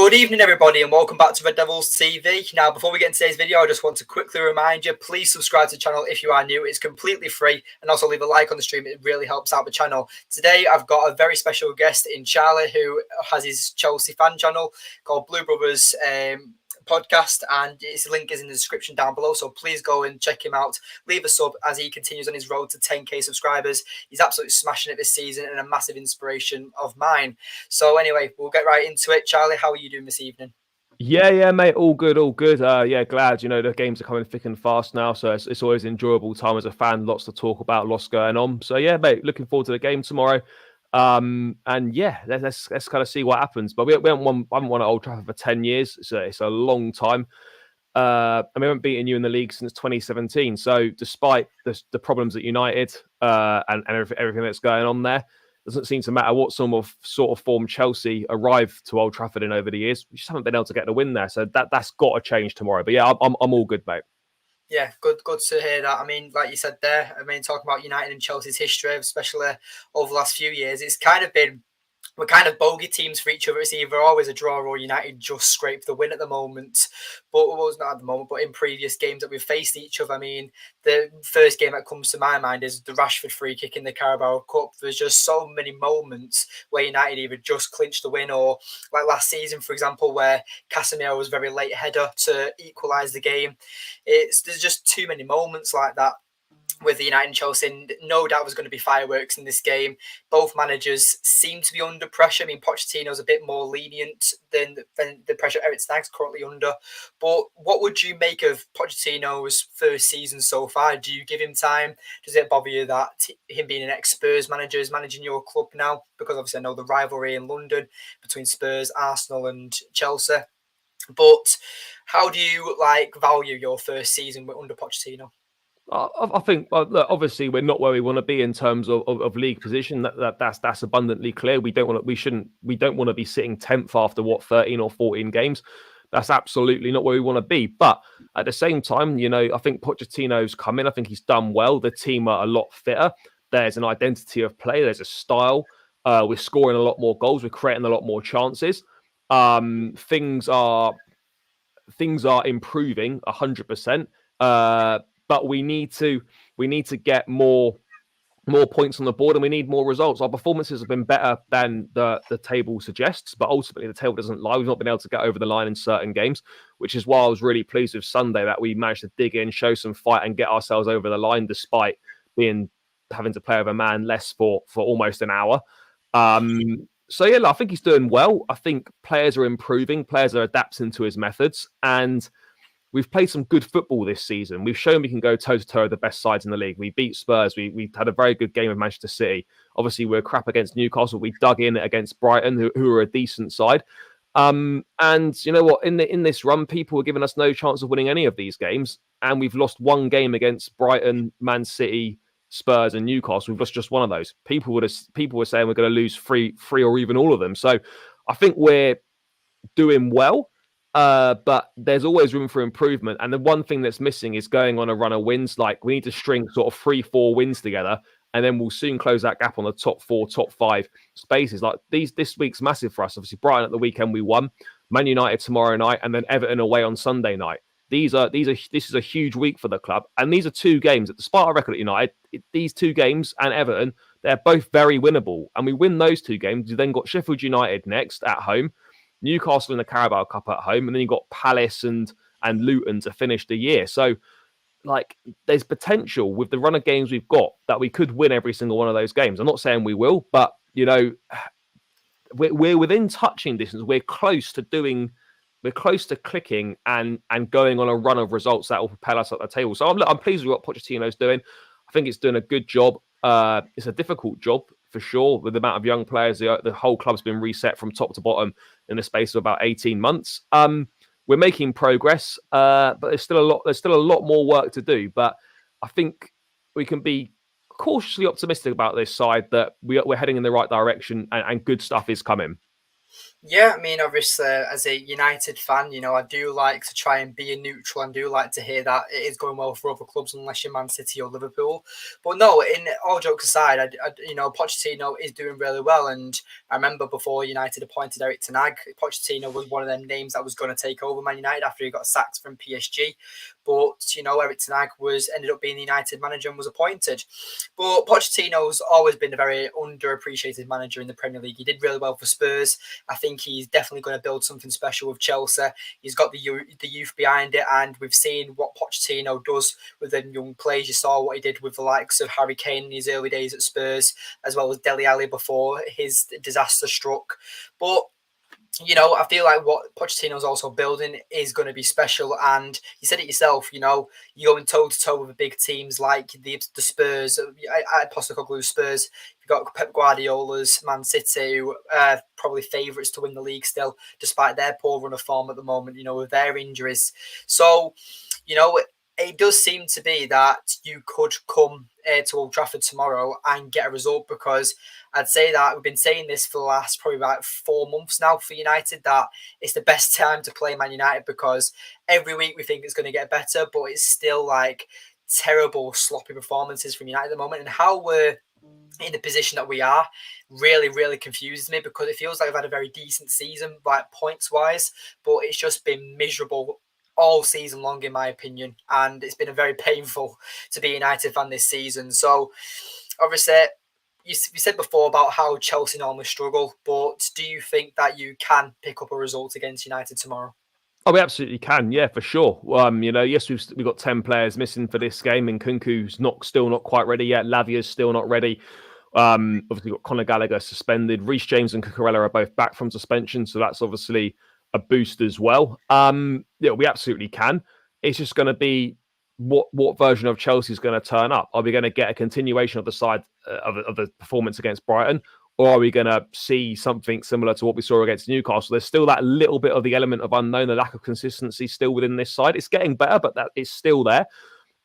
Good evening, everybody, and welcome back to Red Devils TV. Now, before we get into today's video, I just want to quickly remind you, please subscribe to the channel if you are new. It's completely free, and also leave a like on the stream. It really helps out the channel. Today, I've got a very special guest in Charlie, who has his Chelsea fan channel called Blue Brothers podcast, and his link is in the description down below, so please go and check him out. Leave a sub as he continues on his road to 10k subscribers. He's absolutely smashing it this season and a massive inspiration of mine. So anyway, we'll get right into it. Charlie, how are you doing this evening? Yeah, mate. All good, all good. Yeah, glad. The games are coming thick and fast now, so it's always an enjoyable time as a fan. Lots to talk about, lots going on. So yeah, mate. Looking forward to the game tomorrow. And yeah, let's kind of see what happens. But I haven't won at Old Trafford for 10 years. It's a long time. And we haven't beaten you in the league since 2017. So despite the problems at United and everything that's going on there, doesn't seem to matter what sort of form Chelsea arrived to Old Trafford in over the years. We just haven't been able to get the win there. So that's got to change tomorrow. But yeah, I'm all good, mate. Yeah, good to hear that. I mean, like you said there, talking about United and Chelsea's history, especially over the last few years, it's kind of been, we're kind of bogey teams for each other. It's either always a draw or United just scrape the win at the moment. But well, it's not at the moment, but in previous games that we've faced each other, I mean, the first game that comes to my mind is the RASHFORD free kick in the Carabao Cup. There's just so many moments where United either just clinched the win, or like last season, for example, where Casemiro was very late header to equalise the game. There's just too many moments like that with the United and Chelsea, and no doubt there's going to be fireworks in this game. Both managers seem to be under pressure. I mean, Pochettino's a bit more lenient than the pressure Erik Ten Hag's currently under. But what would you make of Pochettino's first season so far? Do you give him time? Does it bother you that him being an ex-Spurs manager is managing your club now? Because obviously I know the rivalry in London between Spurs, Arsenal and Chelsea. But how do you value your first season under Pochettino? I think, look, obviously we're not where we want to be in terms of league position. That's abundantly clear. We don't want to be sitting 10th after 13 or 14 games. That's absolutely not where we want to be. But at the same time, I think Pochettino's come in. I think he's done well. The team are a lot fitter. There's an identity of play. There's a style. We're scoring a lot more goals. We're creating a lot more chances. Things are improving 100%. But we need to get more points on the board, and we need more results. Our performances have been better than the table suggests, but ultimately the table doesn't lie. We've not been able to get over the line in certain games, which is why I was really pleased with Sunday that we managed to dig in, show some fight, and get ourselves over the line despite having to play with a man less for almost an hour. So yeah, I think he's doing well. I think players are improving, players are adapting to his methods, and we've played some good football this season. We've shown we can go toe-to-toe with the best sides in the league. We beat Spurs. We had a very good game with Manchester City. Obviously, we're crap against Newcastle. We dug in against Brighton, who are a decent side. And you know what? In this run, people were giving us no chance of winning any of these games. And we've lost one game against Brighton, Man City, Spurs, and Newcastle. We've lost just one of those. People were saying we're going to lose three or even all of them. So I think we're doing well. But there's always room for improvement. And the one thing that's missing is going on a run of wins. Like, we need to string sort of 3-4 wins together, and then we'll soon close that gap on the top 4, top 5 spaces. Like this week's massive for us. Obviously, Brighton at the weekend we won, Man United tomorrow night, and then Everton away on Sunday night. This is a huge week for the club, and these are 2 games. Despite our record at United, these 2 games and Everton, they're both very winnable. And we win those 2 games. You then got Sheffield United next at home, Newcastle in the Carabao Cup at home, and then you've got Palace and Luton to finish the year. So, there's potential with the run of games we've got that we could win every single one of those games. I'm not saying we will, but, we're within touching distance. We're close to clicking and going on a run of results that will propel us up the table. So I'm pleased with what Pochettino's doing. I think it's doing a good job. It's a difficult job, for sure, with the amount of young players. The whole club's been reset from top to bottom in the space of about 18 months. We're making progress, but there's still a lot more work to do. But I think we can be cautiously optimistic about this side, that we're heading in the right direction, and good stuff is coming. Yeah, I mean, obviously, as a United fan, I do like to try and be a neutral and do like to hear that it is going well for other clubs, unless you're Man City or Liverpool. But no, in all jokes aside, Pochettino is doing really well. And I remember before United appointed Erik Ten Hag, Pochettino was one of them names that was going to take over Man United after he got sacked from PSG. But, Erik Ten Hag ended up being the United manager and was appointed. But Pochettino's always been a very underappreciated manager in the Premier League. He did really well for Spurs. I think he's definitely going to build something special with Chelsea. He's got the youth behind it, and we've seen what Pochettino does with the young players. You saw what he did with the likes of Harry Kane in his early days at Spurs, as well as Dele Alli before his disaster struck. But I feel like what Pochettino's also building is going to be special. And you said it yourself, you're going toe to toe with big teams like the Spurs, at Postecoglou's Spurs. You've got Pep Guardiola's Man City, who are probably favourites to win the league still, despite their poor run of form at the moment, with their injuries. So, it does seem to be that you could come to Old Trafford tomorrow and get a result, because I'd say that we've been saying this for the last probably about 4 months now for United, that it's the best time to play Man United, because every week we think it's going to get better, but it's still like terrible, sloppy performances from United at the moment. And how we're in the position that we are really, really confuses me, because it feels like we've had a very decent season, like points wise, but it's just been miserable all season long, in my opinion. And it's been a very painful to be a United fan this season. So obviously, you said before about how Chelsea normally struggle, but do you think that you can pick up a result against United tomorrow? Oh, we absolutely can, yeah, for sure. Yes, we've got 10 players missing for this game, and Kunku's still not quite ready yet. Lavia's still not ready. Obviously, got Conor Gallagher suspended. Reece James and Cucurella are both back from suspension, so that's obviously a boost as well. We absolutely can. It's just going to be what version of Chelsea is going to turn up. Are we going to get a continuation of the side of the performance against Brighton, or are we going to see something similar to what we saw against Newcastle? There's still that little bit of the element of unknown, the lack of consistency still within this side. It's getting better, but that is still there.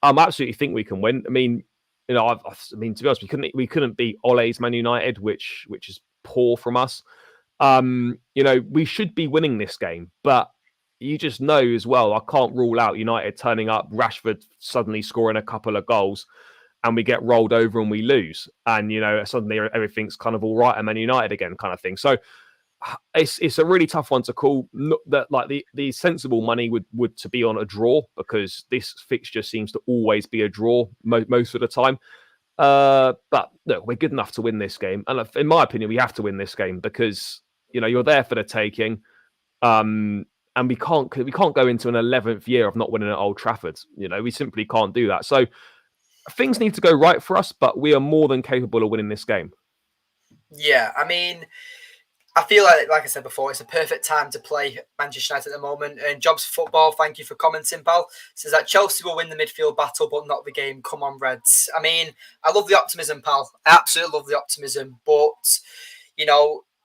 I absolutely think we can win. I mean, to be honest, we couldn't beat Ole's Man United, which is poor from us. We should be winning this game, but you just know as well, I can't rule out United turning up, Rashford suddenly scoring a couple of goals, and we get rolled over and we lose. And, suddenly everything's kind of all right at Man United again, kind of thing. So it's a really tough one to call. That like the sensible money would to be on a draw, because this fixture seems to always be a draw most of the time. But look, we're good enough to win this game. And in my opinion, we have to win this game, because, you're there for the taking. And we can't go into an 11th year of not winning at Old Trafford. We simply can't do that. So things need to go right for us, but we are more than capable of winning this game. Yeah, I mean, I feel like I said before, it's a perfect time to play Manchester United at the moment. And Jobs Football, thank you for commenting, pal. Says that Chelsea will win the midfield battle, but not the game. Come on, Reds. I mean, I love the optimism, pal. I absolutely love the optimism. But,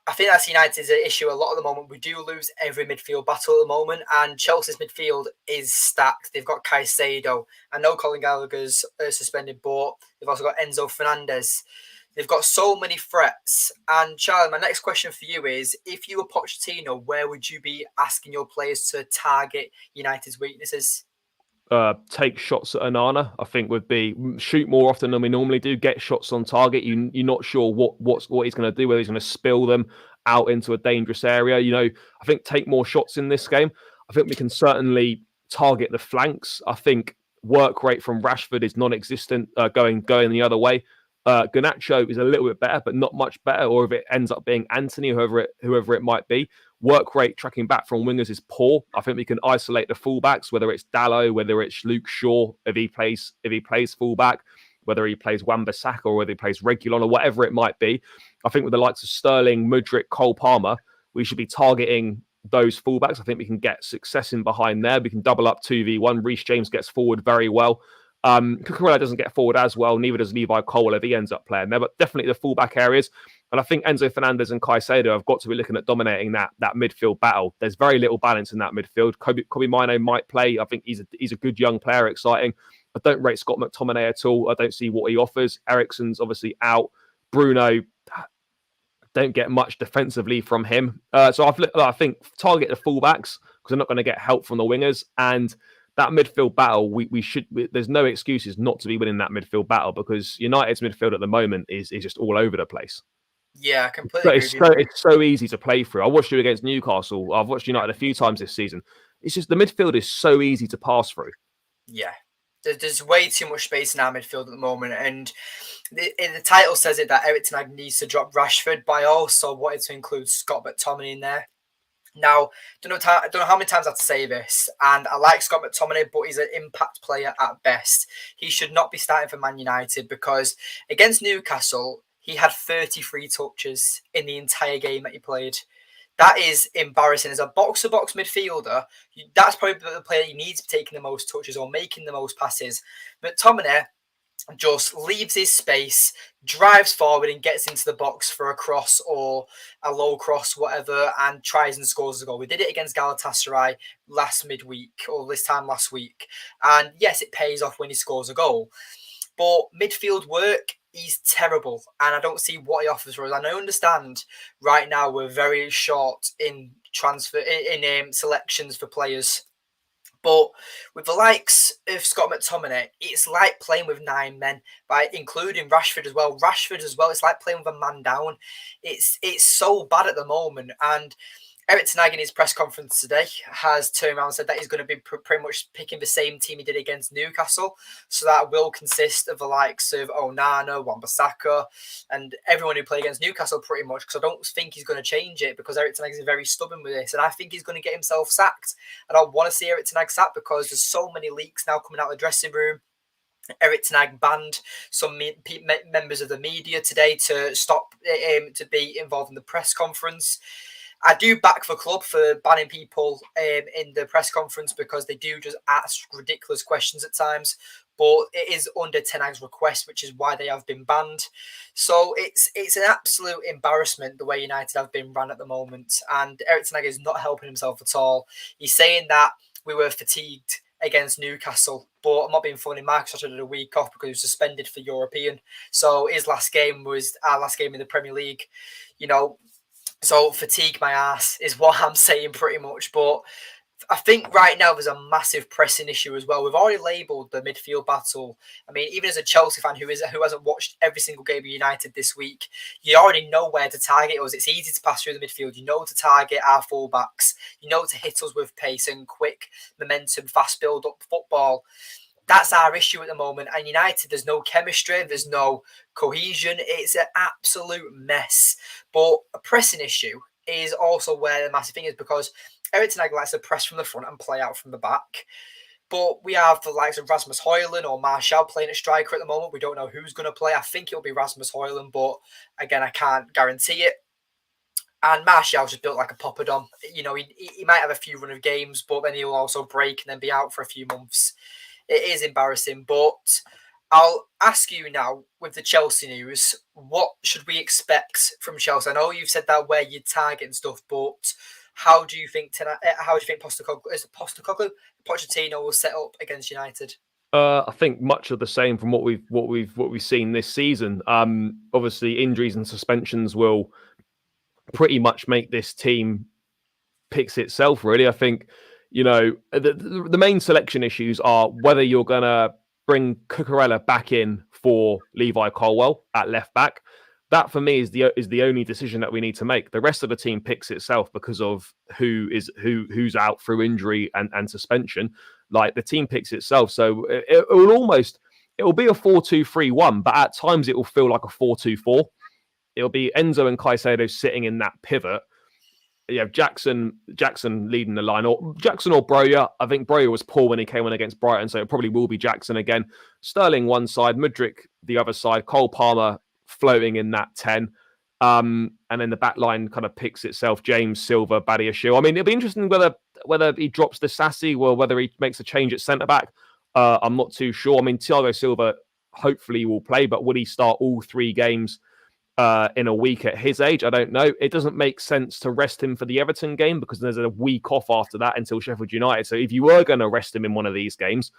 I think that's United's issue a lot at the moment. We do lose every midfield battle at the moment, and Chelsea's midfield is stacked. They've got Caicedo. I know Colin Gallagher's suspended, but they've also got Enzo Fernandez. They've got so many threats. And Charlie, my next question for you is, if you were Pochettino, where would you be asking your players to target United's weaknesses? Take shots at Onana, I think would be shoot more often than we normally do. Get shots on target. You're not sure what he's going to do, whether he's going to spill them out into a dangerous area. I think take more shots in this game. I think we can certainly target the flanks. I think work rate from Rashford is non-existent. Going the other way. Garnacho is a little bit better, but not much better. Or if it ends up being Anthony, whoever it might be, work rate tracking back from wingers is poor. I think we can isolate the fullbacks, whether it's Dalot, whether it's Luke Shaw, if he plays fullback, whether he plays Wan-Bissaka or whether he plays Reguilon or whatever it might be. I think with the likes of Sterling, Mudryk, Cole Palmer, we should be targeting those fullbacks. I think we can get success in behind there. We can double up 2v1. Reece James gets forward very well. Cucurella doesn't get forward as well, neither does Levi Cole if he ends up playing there, but definitely the fullback areas. And I think Enzo Fernandez and Caicedo have got to be looking at dominating that midfield battle. There's very little balance in that midfield. Kobe Mino might play. I think he's a good young player, exciting. I don't rate Scott McTominay at all. I don't see what he offers. Eriksen's obviously out. Bruno don't get much defensively from him. So I think target the fullbacks because they're not going to get help from the wingers. And that midfield battle, there's no excuses not to be winning that midfield battle because United's midfield at the moment is just all over the place. Yeah, I completely agree with you. It's so easy to play through. I watched you against Newcastle. I've watched United a few times this season. It's just the midfield is so easy to pass through. Yeah. There's way too much space in our midfield at the moment, and the title says it that Erik Ten Hag needs to drop Rashford, but I also wanted to include Scott McTominay in there. Now, I don't know how many times I have to say this, and I like Scott McTominay, but he's an impact player at best. He should not be starting for Man United because against Newcastle, he had 33 touches in the entire game that he played. That is embarrassing. As a box-to-box midfielder, that's probably the player you need to be taking the most touches or making the most passes. McTominay just leaves his space, drives forward and gets into the box for a cross or a low cross, whatever, and tries and scores a goal. We did it against Galatasaray last midweek or this time last week. And yes, it pays off when he scores a goal. But midfield work, he's terrible. And I don't see what he offers for us. And I understand right now we're very short in selections for players. But with the likes of Scott McTominay, it's like playing with 9 men, by including Rashford as well. It's like playing with a man down. It's so bad at the moment. And Erik Ten Hag in his press conference today has turned around and said that he's going to be pretty much picking the same team he did against Newcastle. So that will consist of the likes of Onana, Wan-Bissaka, and everyone who played against Newcastle pretty much, because I don't think he's going to change it because Erik Ten Hag is very stubborn with this. And I think he's going to get himself sacked. I don't want to see Erik Ten Hag sacked because there's so many leaks now coming out of the dressing room. Erik Ten Hag banned some members of the media today to stop to be involved in the press conference. I do back the club for banning people in the press conference because they do just ask ridiculous questions at times. But it is under Ten Hag's request, which is why they have been banned. So it's an absolute embarrassment the way United have been run at the moment. And Erik Ten Hag is not helping himself at all. He's saying that we were fatigued against Newcastle, but I'm not being funny. Marcus Rashford had a week off because he was suspended for European. So his last game was our last game in the Premier League. So fatigue my ass is what I'm saying pretty much. But I think right now there's a massive pressing issue as well. We've already labelled the midfield battle. I mean, even as a Chelsea fan who hasn't watched every single game of United this week, you already know where to target us. It's easy to pass through the midfield. You know to target our fullbacks. You know to hit us with pace and quick momentum, fast build-up football. That's our issue at the moment. And United, there's no chemistry. There's no cohesion. It's an absolute mess. But a pressing issue is also where the massive thing is because Erik Ten Hag likes to press from the front and play out from the back. But we have the likes of Rasmus Højlund or Martial playing at striker at the moment. We don't know who's going to play. I think it'll be Rasmus Højlund, but again, I can't guarantee it. And Martial's just built like a poppadom. He might have a few run of games, but then he'll also break and then be out for a few months. It is embarrassing, but I'll ask you now with the Chelsea news, what should we expect from Chelsea? I know you've said that where you target and stuff, but how do you think Pochettino will set up against United? I think much of the same from what we've seen this season. Obviously, injuries and suspensions will pretty much make this team picks itself. Really, I think. The main selection issues are whether you're going to bring Cucurella back in for Levi Colwill at left back. That for me is the only decision that we need to make. The rest of the team picks itself because of who's out through injury and suspension. Like the team picks itself. So it will be a 4-2-3-1, but at times it will feel like a 4-2-4. It'll be Enzo and Caicedo sitting in that pivot. Jackson leading the line, or Jackson or Broja. I think Broja was poor when he came on against Brighton, so it probably will be Jackson again. Sterling one side, Mudryk the other side, Cole Palmer floating in that 10. And then the back line kind of picks itself, James, Silva, Badiashile. I mean, it'll be interesting whether he drops the Sassy or whether he makes a change at centre-back. I'm not too sure. I mean, Thiago Silva hopefully will play, but will he start all 3 games in a week at his age? I don't know. It doesn't make sense to rest him for the Everton game because there's a week off after that until Sheffield United. So if you were going to rest him in one of these games,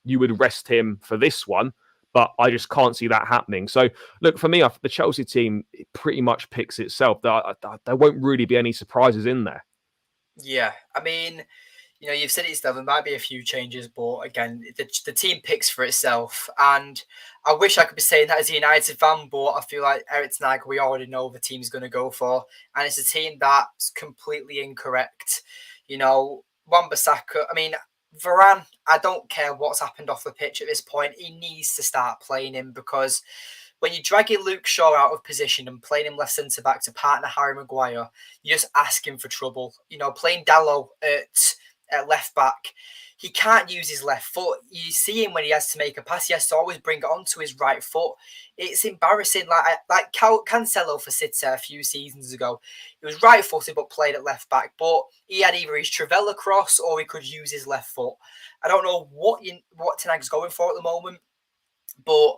you would rest him for this one. but I just can't see that happening. So, look, for me, the Chelsea team pretty much picks itself. There won't really be any surprises in there. Yeah, I mean, you've said it yourself. There might be a few changes, but again, the team picks for itself. And I wish I could be saying that as a United fan, but I feel like Erik Ten Hag, we already know the team's going to go for, and it's a team that's completely incorrect. Wan-Bissaka. I mean, Varane. I don't care what's happened off the pitch at this point. He needs to start playing him, because when you're dragging Luke Shaw out of position and playing him left centre back to partner Harry Maguire, you're just asking for trouble. Playing Dalot at left back, he can't use his left foot. You see him when he has to make a pass, he has to always bring it onto his right foot. It's embarrassing. Like Cancelo for City a few seasons ago, he was right-footed but played at left back, but he had either his Trivela cross or he could use his left foot. I don't know what Ten Hag's going for at the moment, but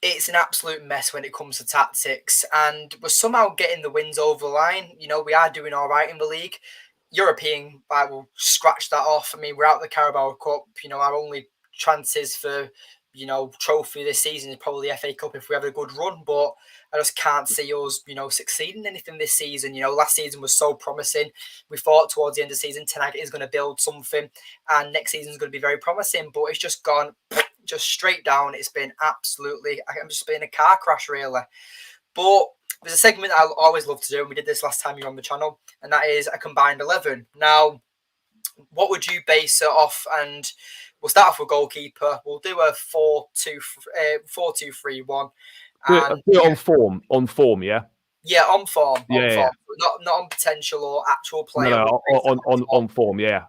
it's an absolute mess when it comes to tactics, and we're somehow getting the wins over the line. We are doing all right in the league. European, I will scratch that off. I mean, we're out of the Carabao Cup. Our only chances for, trophy this season is probably the FA Cup if we have a good run, but I just can't see us, succeeding anything this season. Last season was so promising. We thought towards the end of the season, Ten Hag is going to build something, and next season is going to be very promising, but it's just gone just straight down. It's been absolutely, I'm just been a car crash, really. But there's a segment I always love to do, and we did this last time you were on the channel, and that is a combined 11. Now, what would you base it off? And we'll start off with goalkeeper. We'll do a 4-2-3-1. Do it on form. On form, yeah. Yeah, on form. Yeah. Form. Not on potential or actual player. No, on form, yeah.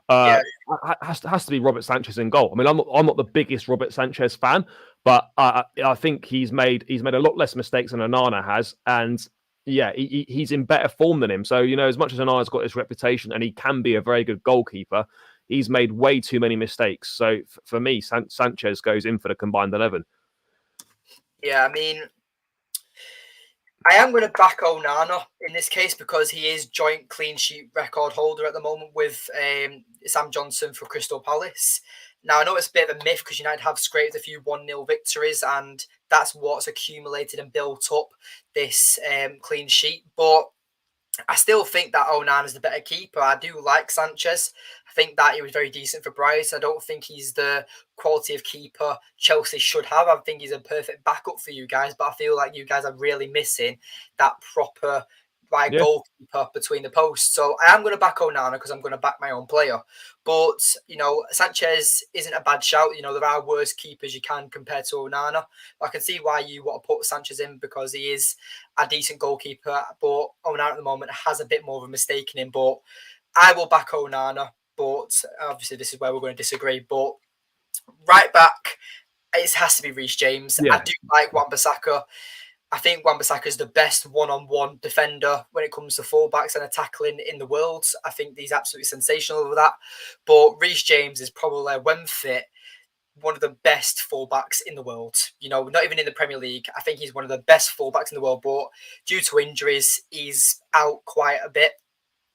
Has to be Robert Sanchez in goal. I mean, I'm not the biggest Robert Sanchez fan, but I think he's made a lot less mistakes than Onana has, and yeah, he's in better form than him. So as much as Onana's got his reputation and he can be a very good goalkeeper, he's made way too many mistakes. So for me, Sanchez goes in for the combined 11. Yeah, I mean, I am going to back Onana in this case because he is joint clean sheet record holder at the moment with Sam Johnson for Crystal Palace. Now, I know it's a bit of a myth because United have scraped a few 1-0 victories, and that's what's accumulated and built up this clean sheet. But I still think that Onana's the better keeper. I do like Sanchez. I think that he was very decent for Bryce. I don't think he's the quality of keeper Chelsea should have. I think he's a perfect backup for you guys, but I feel like you guys are really missing that proper goalkeeper between the posts. So I am going to back Onana because I'm going to back my own player. But, Sanchez isn't a bad shout. There are worse keepers you can compare to Onana. I can see why you want to put Sanchez in because he is a decent goalkeeper. But Onana at the moment has a bit more of a mistake in him. But I will back Onana. But obviously this is where we're going to disagree. But right back, it has to be Reece James. Yeah. I do like Wan-Bissaka. I think Wan-Bissaka is the best one-on-one defender when it comes to fullbacks and tackling in the world. I think he's absolutely sensational with that. But Reece James is probably, when fit, one of the best fullbacks in the world. Not even in the Premier League. I think he's one of the best fullbacks in the world. But due to injuries, he's out quite a bit.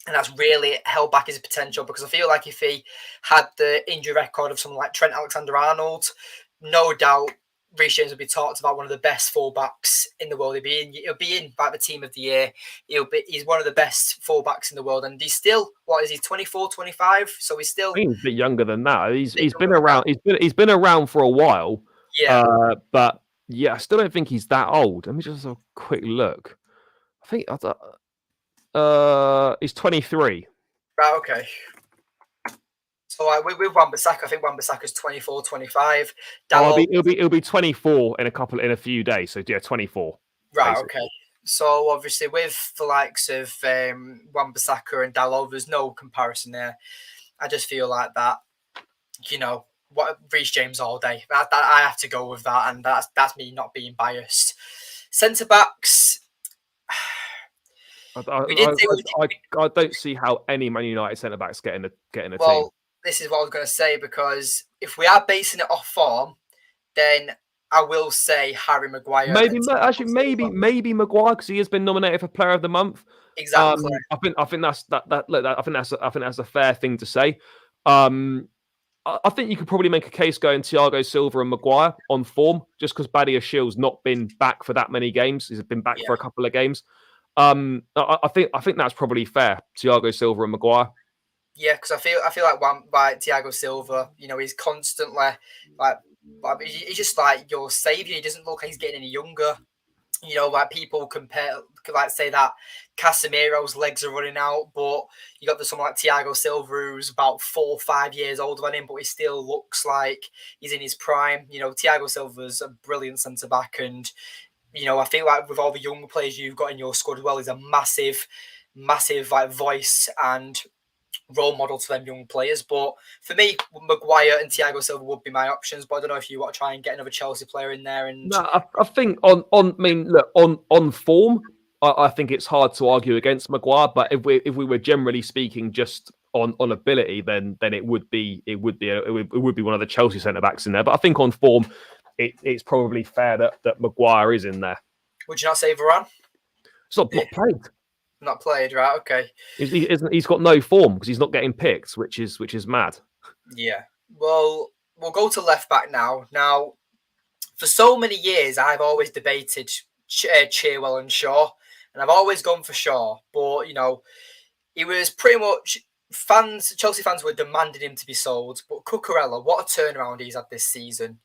And that's really held back his potential because I feel like if he had the injury record of someone like Trent Alexander-Arnold, no doubt Reece James will be talked about one of the best fullbacks in the world. He'll be in by the team of the year. He's one of the best fullbacks in the world, and he's still 24, 25. So he's still a bit younger than that. He's been around. He's been around for a while. Yeah, but yeah, I still don't think he's that old. Let me just have a quick look. I think he's 23. Right. Okay. So with Wan-Bissaka, I think Wan-Bissaka's 24, 25. He'll be 24 in a few days. So yeah, 24. Right. Basically. Okay. So obviously with the likes of Wan-Bissaka and Dalot, there's no comparison there. I just feel like that, what Reece James all day. That I have to go with that, and that's me not being biased. Centre backs. I don't see how any Man United centre backs getting a team. This is what I was going to say, because if we are basing it off form, then I will say Harry Maguire. Maybe Maguire, because he has been nominated for Player of the Month. Exactly. I think that's a fair thing to say. I think you could probably make a case going Thiago Silva and Maguire on form, just because Badia Shield's not been back for that many games. He's been back Yeah, for a couple of games. I think that's probably fair. Thiago Silva and Maguire. yeah, because I feel like one like Thiago Silva, he's constantly like, he's just like your savior. He doesn't look like he's getting any younger. Like people compare, like say that Casemiro's legs are running out, but you got someone like Thiago Silva who's about 4 or 5 years older than him, but he still looks like he's in his prime. Thiago Silva's a brilliant centre back, and I feel like with all the young players you've got in your squad as well, he's a massive, massive like voice and role model to them young players. But for me, Maguire and Thiago Silva would be my options. But I don't know if you want to try and get another Chelsea player in there. And No, I think I mean, look, on form, I think it's hard to argue against Maguire. But if we were generally speaking just on ability, then it would be one of the Chelsea centre backs in there. But I think on form, it's probably fair that Maguire is in there. Would you not say Varane? It's not played. Not played, right? Okay. He's got no form because he's not getting picked, which is mad. Yeah. Well, we'll go to left back now. Now, for so many years, I've always debated Chilwell and Shaw, and I've always gone for Shaw. But he was pretty much Chelsea fans were demanding him to be sold. But Cucurella, what a turnaround he's had this season.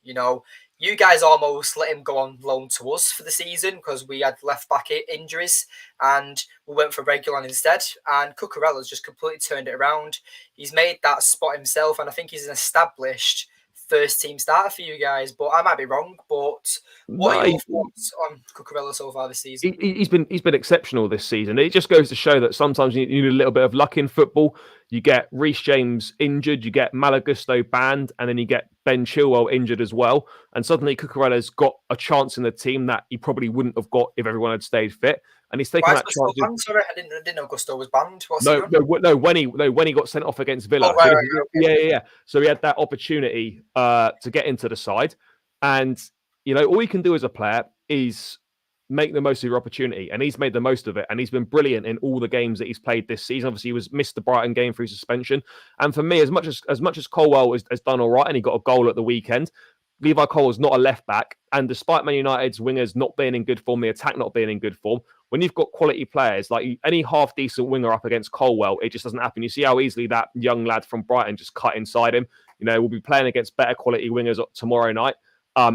You guys almost let him go on loan to us for the season because we had left back injuries and we went for Regulon instead. And Cucurella's just completely turned it around. He's made that spot himself, and I think he's an established first team starter for you guys. But I might be wrong. But what are your thoughts on Cucurella so far this season? He's been exceptional this season. It just goes to show that sometimes you need a little bit of luck in football. You get Reece James injured, you get Malagusto banned, and then you get Ben Chilwell injured as well. And suddenly Cucurella's got a chance in the team that he probably wouldn't have got if everyone had stayed fit. And he's taken that chance. Banned? Sorry, I didn't know Gusto was banned. When he got sent off against Villa. Oh, right, okay. Yeah. So he had that opportunity to get into the side, and all you can do as a player is make the most of your opportunity, and he's made the most of it, and he's been brilliant in all the games that he's played this season. Obviously, he missed the Brighton game through suspension, and for me, as much as Colwell has done all right, and he got a goal at the weekend, Levi Colwell's not a left back, and despite Man United's wingers not being in good form, the attack not being in good form, when you've got quality players like any half decent winger up against Colwell, it just doesn't happen. You see how easily that young lad from Brighton just cut inside him. We'll be playing against better quality wingers tomorrow night,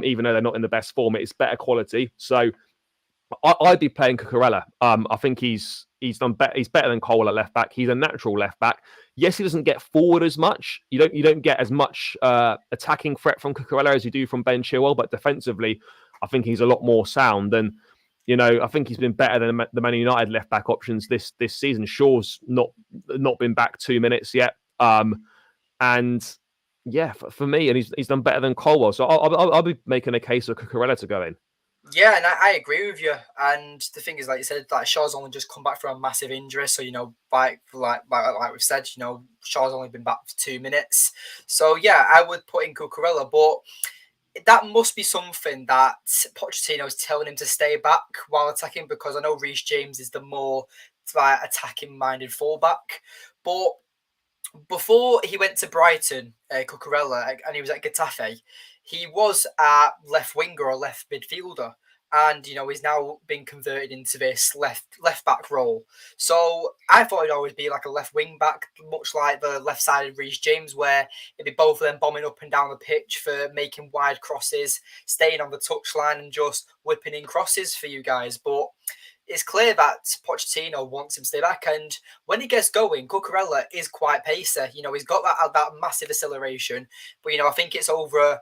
even though they're not in the best form. It's better quality, so I'd be playing Cucurella. I think he's done better. He's better than Cole at left back. He's a natural left back. Yes, he doesn't get forward as much. You don't get as much attacking threat from Cucurella as you do from Ben Chilwell. But defensively, I think he's a lot more sound. And I think he's been better than the Man United left back options this season. Shaw's not been back 2 minutes yet. And yeah, for me, and he's done better than Colwell. So I'll be making a case for Cucurella to go in. Yeah, and I agree with you. And the thing is, like you said, like Shaw's only just come back from a massive injury. So like we've said, Shaw's only been back for 2 minutes. So yeah, I would put in Cucurella, but that must be something that Pochettino is telling him to stay back while attacking, because I know Reece James is the more attacking-minded fullback, but before he went to Brighton, Cucurella, and he was at Getafe, he was a left winger or left midfielder, and he's now been converted into this left back role. So I thought it'd always be like a left wing back, much like the left-sided Reece James, where it'd be both of them bombing up and down the pitch for making wide crosses, staying on the touchline, and just whipping in crosses for you guys. But it's clear that Pochettino wants him to stay back, and when he gets going, Cucurella is quite pacey. He's got that massive acceleration, but I think it's over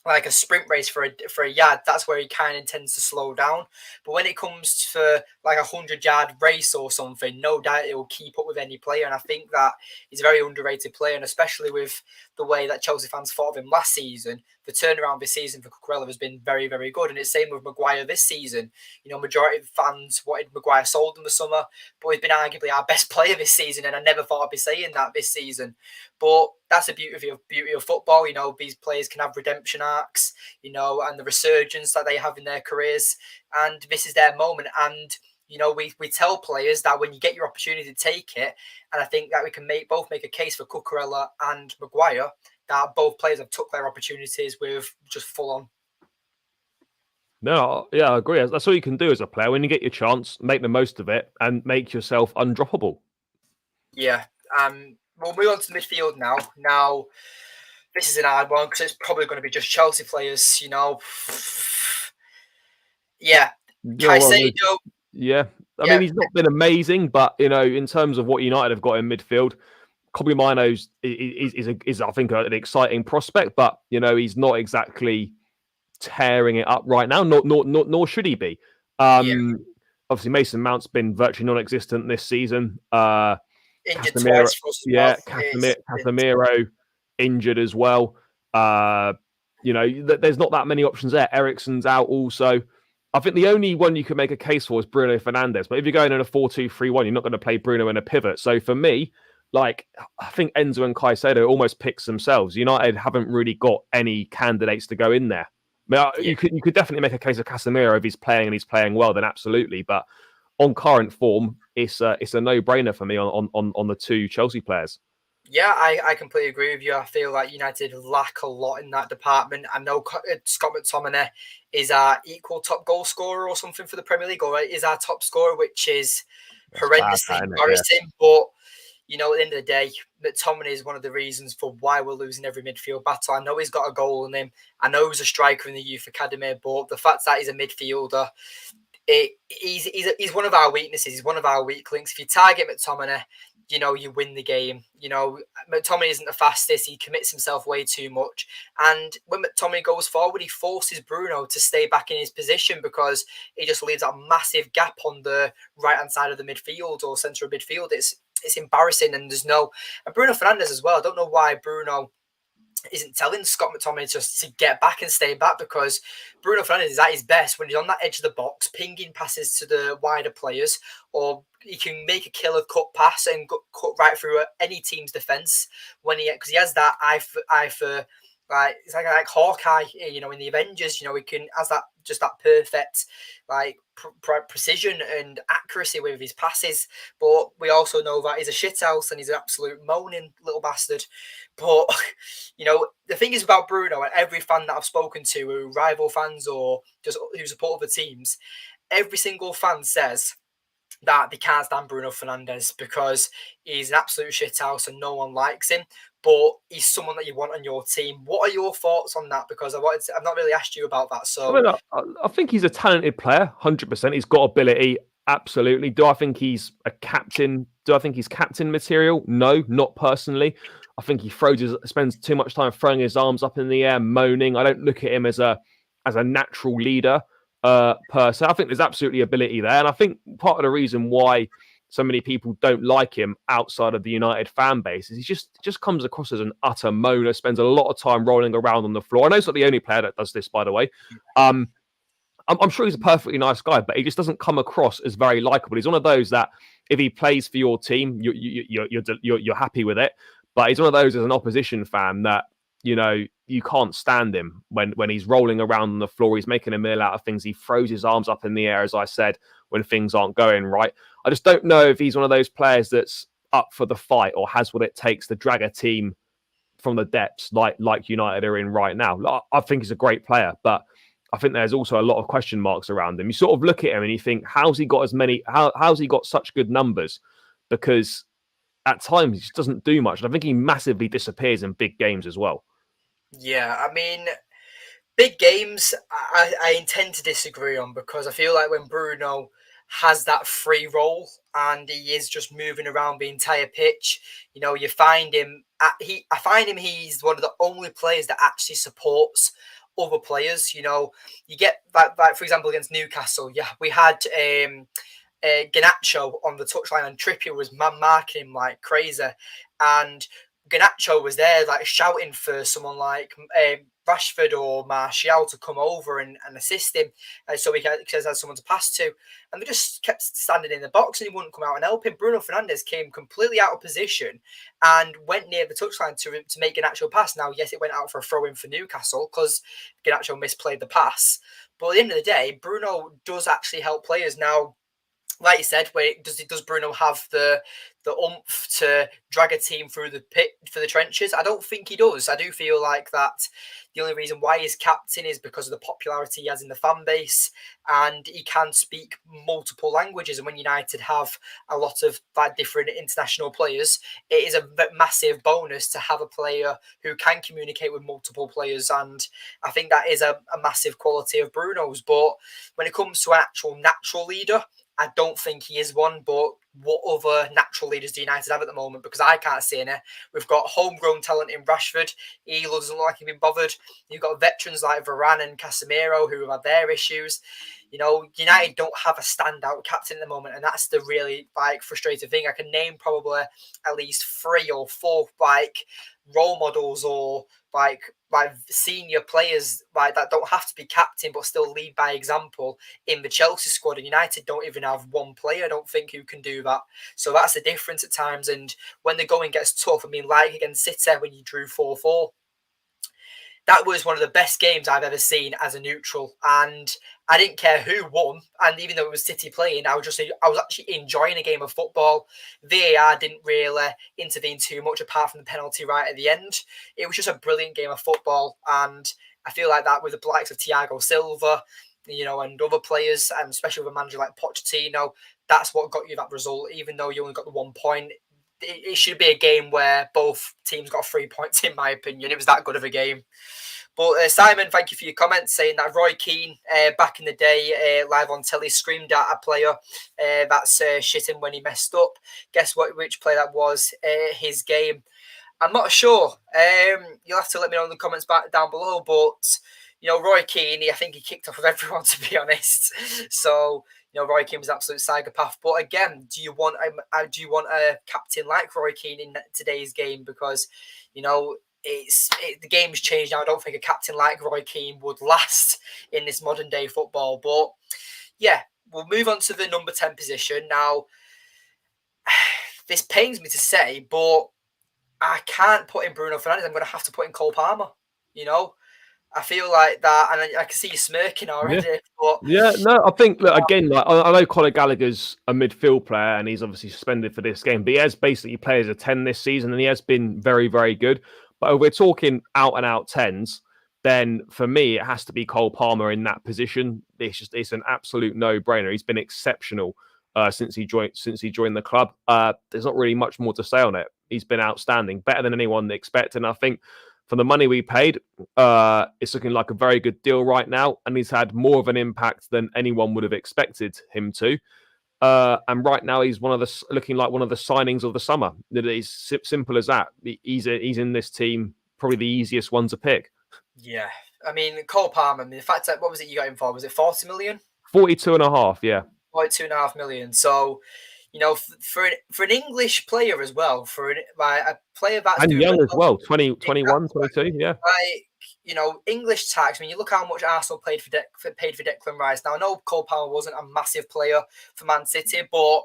like a sprint race for a yard. That's where he kind of tends to slow down. But when it comes for like 100-yard race or something, no doubt it will keep up with any player. And I think that he's a very underrated player, and especially with the way that Chelsea fans thought of him last season, the turnaround this season for Cucurella has been very, very good. And it's same with Maguire this season. Majority of fans wanted Maguire sold in the summer, but he's been arguably our best player this season, and I never thought I'd be saying that this season. But that's the beauty of football. These players can have redemption arcs, and the resurgence that they have in their careers. And this is their moment. And, we tell players that when you get your opportunity to take it, and I think that we can both make a case for Cucurella and Maguire, that both players have took their opportunities with just full on. No, yeah, I agree. That's all you can do as a player. When you get your chance, make the most of it and make yourself undroppable. Yeah. We'll move on to the midfield now. Now, this is an hard one because it's probably going to be just Chelsea players, Yeah. Yeah, well, Caicedo. yeah. I Yeah. mean, he's not been amazing, but in terms of what United have got in midfield, Kobe Mino's is I think an exciting prospect, but he's not exactly tearing it up right now. Nor should he be. Yeah. Obviously, Mason Mount's been virtually non-existent this season. Injured Casemiro, twice for us as yeah, well. Casemiro injured as well. There's not that many options there. Eriksen's out also. I think the only one you could make a case for is Bruno Fernandes. But if you're going in a 4-2-3-1, you're not going to play Bruno in a pivot. So for me, I think Enzo and Caicedo almost picks themselves. United haven't really got any candidates to go in there. I mean, you could definitely make a case of Casemiro if he's playing and he's playing well, then absolutely. But on current form, it's a no-brainer for me on the two Chelsea players. Yeah, I completely agree with you. I feel like United lack a lot in that department. I know Scott McTominay is our equal top goal scorer or something for the Premier League, or is our top scorer, which is horrendously embarrassing. But, at the end of the day, McTominay is one of the reasons for why we're losing every midfield battle. I know he's got a goal in him. I know he's a striker in the youth academy, but the fact that he's a midfielder, he's one of our weaknesses. He's one of our weak links. If you target McTominay, you win the game. McTominay isn't the fastest. He commits himself way too much. And when McTominay goes forward, he forces Bruno to stay back in his position because he just leaves a massive gap on the right-hand side of the midfield or centre of midfield. It's embarrassing, and and Bruno Fernandes as well. I don't know why Bruno isn't telling Scott McTominay just to get back and stay back, because Bruno Fernandes is at his best when he's on that edge of the box, pinging passes to the wider players, or he can make a killer cut pass and cut right through any team's defence because he has that eye for like it's like Hawkeye, in the Avengers. He has that perfect precision and accuracy with his passes. But we also know that he's a shithouse and he's an absolute moaning little bastard. But the thing is about Bruno, and every fan that I've spoken to, who rival fans or just who support other teams, every single fan says that they can't stand Bruno Fernandes because he's an absolute shithouse and no one likes him. But he's someone that you want on your team. What are your thoughts on that? Because I've not really asked you about that. So I think he's a talented player, 100%. He's got ability, absolutely. Do I think he's a captain? Do I think he's captain material? No, not personally. I think he spends too much time throwing his arms up in the air, moaning. I don't look at him as a natural leader per se. I think there's absolutely ability there, and I think part of the reason why so many people don't like him outside of the United fan base is he just comes across as an utter moaner, spends a lot of time rolling around on the floor. I know he's not the only player that does this, by the way. I'm sure he's a perfectly nice guy, but he just doesn't come across as very likable. He's one of those that if he plays for your team, you're happy with it. But he's one of those as an opposition fan that you can't stand him when he's rolling around on the floor. He's making a meal out of things. He throws his arms up in the air, as I said, when things aren't going right. I just don't know if he's one of those players that's up for the fight or has what it takes to drag a team from the depths like United are in right now. I think he's a great player, but I think there's also a lot of question marks around him. You sort of look at him and you think, how's he got such good numbers? Because at times he just doesn't do much. And I think he massively disappears in big games as well. Yeah, I mean, big games, I intend to disagree on, because I feel like when Bruno has that free role and he is just moving around the entire pitch, you find him. I find him. He's one of the only players that actually supports other players. You get like for example against Newcastle. Yeah, we had Garnacho on the touchline and Trippier was man-marking him like crazy, and Garnacho was there like shouting for someone like Rashford or Martial to come over and assist him, so he has someone to pass to, and they just kept standing in the box and he wouldn't come out and help him. Bruno Fernandes came completely out of position and went near the touchline to make an actual pass. Now, yes, it went out for a throw-in for Newcastle because Garnacho misplayed the pass, but at the end of the day, Bruno does actually help players. Now, like you said, does Bruno have the oomph to drag a team through the pit for the trenches? I don't think he does. I do feel like that the only reason why he's captain is because of the popularity he has in the fan base, and he can speak multiple languages. And when United have a lot of different international players, it is a massive bonus to have a player who can communicate with multiple players. And I think that is a massive quality of Bruno's. But when it comes to an actual natural leader, I don't think he is one, but what other natural leaders do United have at the moment? Because I can't see any. We've got homegrown talent in Rashford. He doesn't look like he's been bothered. You've got veterans like Varane and Casemiro who have had their issues. United don't have a standout captain at the moment, and that's the really frustrating thing. I can name probably at least 3 or 4 role models or senior players that don't have to be captain but still lead by example in the Chelsea squad, and United don't even have one player, I don't think, who can do that. So that's the difference at times. And when the going gets tough, like against City when you drew 4-4, that was one of the best games I've ever seen as a neutral, and I didn't care who won. And even though it was City playing, I was actually enjoying a game of football. VAR didn't really intervene too much apart from the penalty right at the end. It was just a brilliant game of football, and I feel like that with the likes of Thiago Silva, and other players, and especially with a manager like Pochettino, that's what got you that result. Even though you only got the 1 point, it should be a game where both teams got 3 points, in my opinion. It was that good of a game. But Simon, thank you for your comments, saying that Roy Keane, back in the day, live on telly, screamed at a player that's shitting when he messed up. Guess what? Which player that was? His game. I'm not sure. You'll have to let me know in the comments back down below. But Roy Keane, I think he kicked off with everyone, to be honest. So Roy Keane was an absolute psychopath. But again, do you want a captain like Roy Keane in today's game? Because the game's changed now. I don't think a captain like Roy Keane would last in this modern day football. But yeah, we'll move on to the number 10 position. Now, this pains me to say, but I can't put in Bruno Fernandes. I'm going to have to put in Cole Palmer. I feel like that, and I can see you smirking already. Yeah. But No, I think again, I know Conor Gallagher's a midfield player, and he's obviously suspended for this game, but he has basically played as a 10 this season, and he has been very, very good. But if we're talking out and out 10s, then for me it has to be Cole Palmer in that position. It's an absolute no-brainer. He's been exceptional since he joined the club. There's not really much more to say on it. He's been outstanding, better than anyone expected. And I think for the money we paid, it's looking like a very good deal right now, and he's had more of an impact than anyone would have expected him to. And right now, he's looking like one of the signings of the summer. It's simple as that. He's in this team, probably the easiest one to pick. Yeah, I mean Cole Palmer. The fact that what was it you got him for? Was it 40 million? 42.5, yeah. 42.5 million. So, for an English player as well, for a player that's and young as well, 20, 21, 22, yeah. English tax. I mean, you look how much Arsenal paid for Declan Rice. Now, I know Cole Palmer wasn't a massive player for Man City, but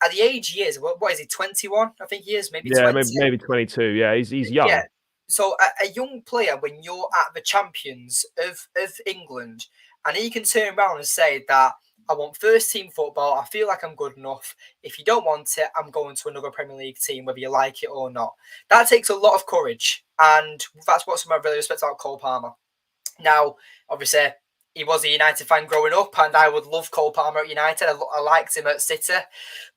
at the age he is, what is he, 21? I think he is, maybe 20. Maybe 22. Yeah, he's young. Yeah. So a young player, when you're at the champions of England, and he can turn around and say that I want first team football, I feel like I'm good enough. If you don't want it, I'm going to another Premier League team, whether you like it or not. That takes a lot of courage, and that's what I really respect about Cole Palmer. Now, obviously, he was a United fan growing up, and I would love Cole Palmer at United. I liked him at City,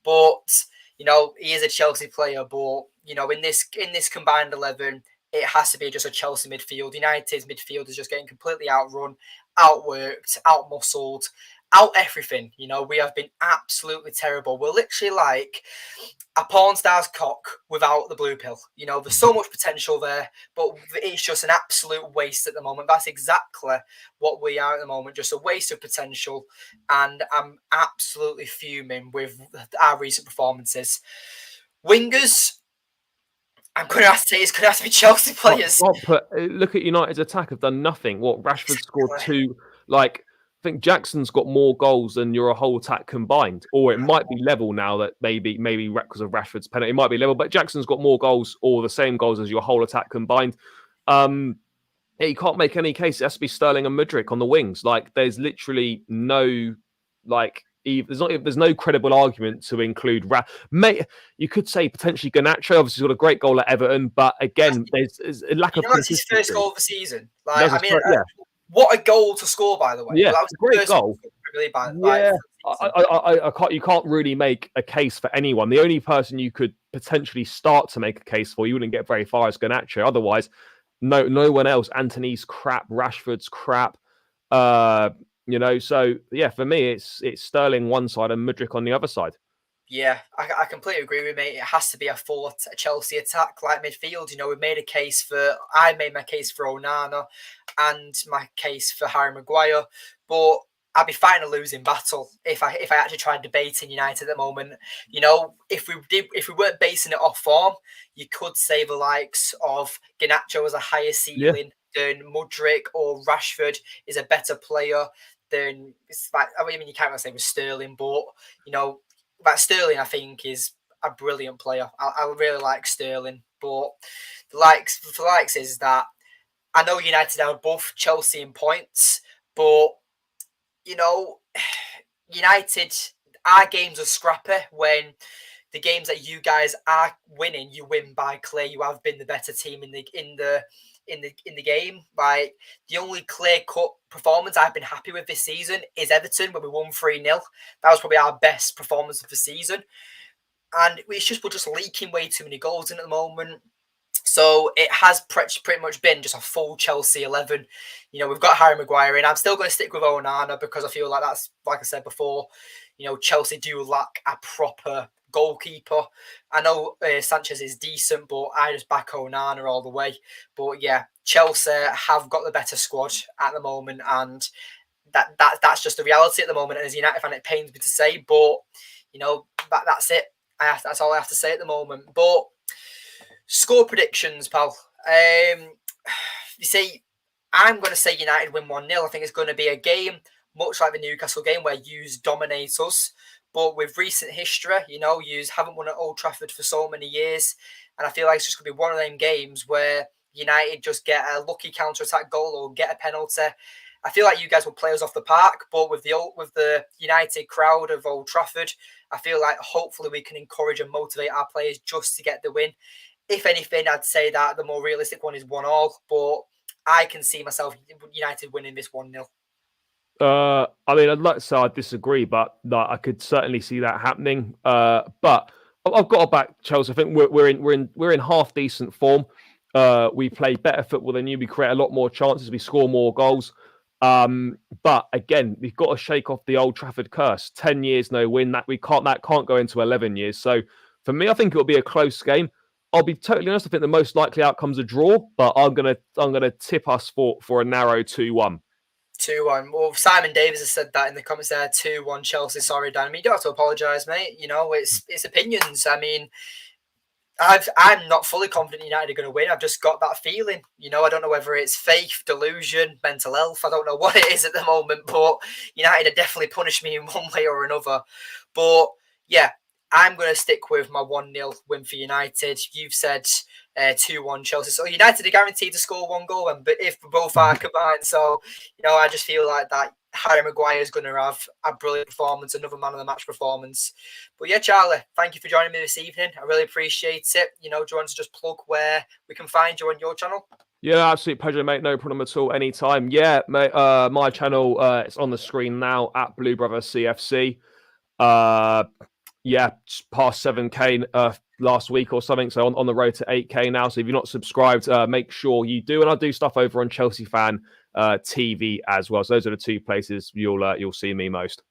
but he is a Chelsea player. But in this combined 11, it has to be just a Chelsea midfield. United's midfield is just getting completely outrun, outworked, outmuscled, out everything. We have been absolutely terrible. We're literally like a porn star's cock without the blue pill. There's so much potential there, but it's just an absolute waste at the moment. That's exactly what we are at the moment, just a waste of potential. And I'm absolutely fuming with our recent performances. Wingers, I'm going to have to say it's going to have to be Chelsea players. Look at United's attack, have done nothing. Rashford scored 2. I think Jackson's got more goals than your whole attack combined, or it might be level now that maybe because of Rashford's penalty, it might be level. But Jackson's got more goals or the same goals as your whole attack combined. You can't make any case. It has to be Sterling and Mudryk on the wings. There's literally no there's no credible argument to include you could say potentially Garnacho. Obviously, he's got a great goal at Everton, but again, there's a lack of That's his consistency. first goal of the season. That's what a goal to score, by the way. Yeah, That was a great goal. Yeah, you can't really make a case for anyone. The only person you could potentially start to make a case for, you wouldn't get very far, as Garnacho. Otherwise, no one else. Anthony's crap, Rashford's crap. So yeah, for me, it's Sterling one side and Mudryk on the other side. Yeah, I completely agree with you, mate. It has to be a full Chelsea attack like midfield. We've made a case I made my case for Onana and my case for Harry Maguire, but I'd be fighting a losing battle if I actually tried debating United at the moment. If we weren't basing it off form, you could say the likes of Garnacho as a higher ceiling than Mudryk, or Rashford is a better player than. You can't really say with Sterling, but Sterling, I think, is a brilliant player. I really like Sterling, but the likes is that I know United are above Chelsea in points, but United, our games are scrappy. When the games that you guys are winning, you win by clear. You have been the better team in the game. Like, the only clear-cut performance I've been happy with this season is Everton, when we won 3-0. That was probably our best performance of the season. And we're just leaking way too many goals in at the moment. So it has pretty much been just a full Chelsea 11. We've got Harry Maguire in. I'm still going to stick with Onana because I feel like that's, like I said before, Chelsea do lack a proper goalkeeper. I know Sanchez is decent, but I just back Onana all the way. But yeah, Chelsea have got the better squad at the moment, and that's just the reality at the moment. And as a United fan, it pains me to say, but that's it. That's all I have to say at the moment. But score predictions, pal. You see, I'm going to say United win 1-0. I think it's going to be a game much like the Newcastle game where Hughes dominates us. But with recent history, Hughes haven't won at Old Trafford for so many years. And I feel like it's just going to be one of them games where United just get a lucky counter-attack goal or get a penalty. I feel like you guys will play us off the park, but with the United crowd of Old Trafford, I feel like hopefully we can encourage and motivate our players just to get the win. If anything, I'd say that the more realistic one is 1-1, but I can see myself United winning this 1-0. I'd like to say I disagree, but I could certainly see that happening. But I've got to back Chelsea. I think we're in half decent form. We play better football than you. We create a lot more chances. We score more goals. But again, we've got to shake off the Old Trafford curse. 10 years no win. That can't go into 11 years. So for me, I think it'll be a close game. I'll be totally honest. I think the most likely outcome's a draw, but I'm gonna tip us for a narrow 2-1. 2-1. Well, Simon Davis has said that in the comments there. 2-1 Chelsea. Sorry, Dan. You don't have to apologise, mate. It's opinions. I'm not fully confident United are going to win. I've just got that feeling. I don't know whether it's faith, delusion, mental health. I don't know what it is at the moment, but United have definitely punished me in one way or another. But yeah, I'm going to stick with my 1-0 win for United. You've said 2-1 Chelsea. So United are guaranteed to score one goal, but if both are combined. So, I just feel like that Harry Maguire is going to have a brilliant performance, another man of the match performance. But yeah, Charlie, thank you for joining me this evening. I really appreciate it. Do you want to just plug where we can find you on your channel? Yeah, absolute pleasure, mate. No problem at all. Anytime. Yeah, mate. My channel, it's on the screen now at Blue Brother CFC. Yeah, past 7K last week or something. So on the road to 8K now. So if you're not subscribed, make sure you do. And I do stuff over on Chelsea Fan TV as well. So those are the two places you'll see me most.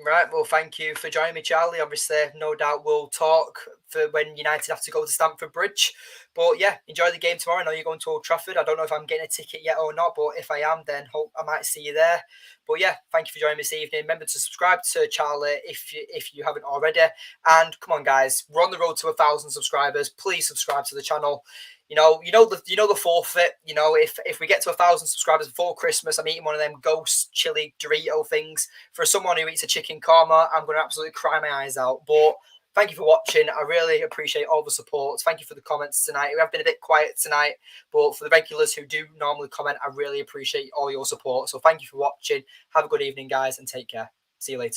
Right, well, thank you for joining me, Charlie. Obviously, no doubt we'll talk for when United have to go to Stamford Bridge. But yeah, enjoy the game tomorrow. I know you're going to Old Trafford. I don't know if I'm getting a ticket yet or not, but if I am, then hope I might see you there. But yeah, thank you for joining me this evening. Remember to subscribe to Charlie if you haven't already. And come on, guys, we're on the road to 1,000 subscribers. Please subscribe to the channel. The forfeit. If we get to 1,000 subscribers before Christmas, I'm eating one of them ghost chili Dorito things. For someone who eats a chicken korma, I'm going to absolutely cry my eyes out. But thank you for watching. I really appreciate all the support. Thank you for the comments tonight. We have been a bit quiet tonight, but for the regulars who do normally comment, I really appreciate all your support. So thank you for watching. Have a good evening, guys, and take care. See you later.